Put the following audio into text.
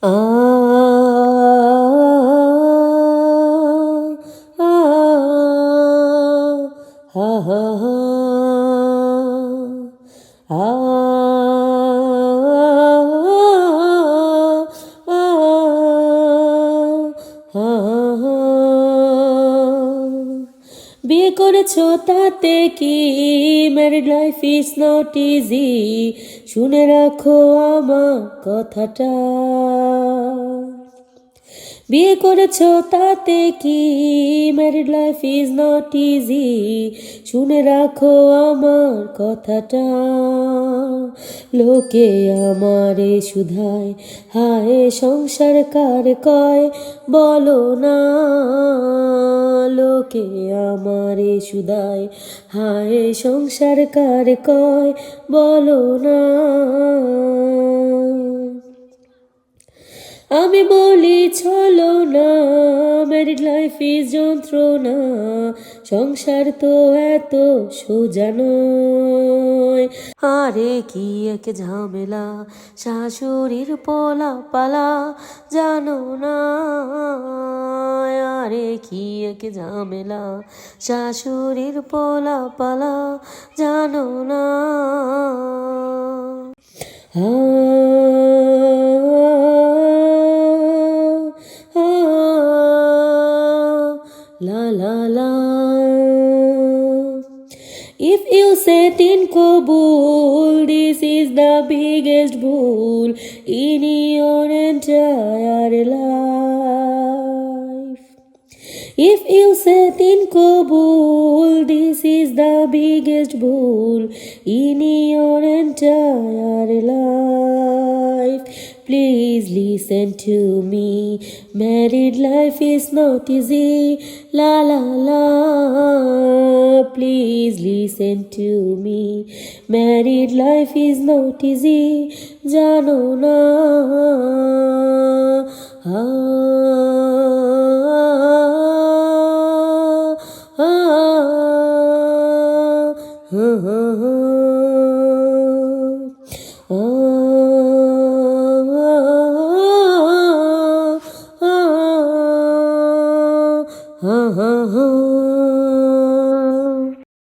আ আ হা হা হা আ হা হা বিয়ে করেছো তাতে কি married life is not easy শুনে রাখো আমার কথাটা বিয়ে করেছো তাতে কি married life is not easy শুনে রাখো আমার কথাটা লোকে আমারে শুধায় হায় সংসার কার কয় বলো না লোকে আমারে শুধায় হায় সংসার কার কয় বলো না আমি বলি চলো না ম্যারিড লাইফ ইজ যন্ত্রণা সংসার তো এত সোজা নয় আরে কি এক ঝামেলা শাশুড়ির পোলা পালা জানো না আরে কি এক ঝামেলা শাশুড়ির পোলা পালা জানো না La la la. If you say in Kabul, this is the biggest bull in your entire life. If you say in Kabul, this is the biggest bull in your entire life. Please listen to me. Married life is not easy. La la la. Please listen to me. Married life is not easy. Jano na.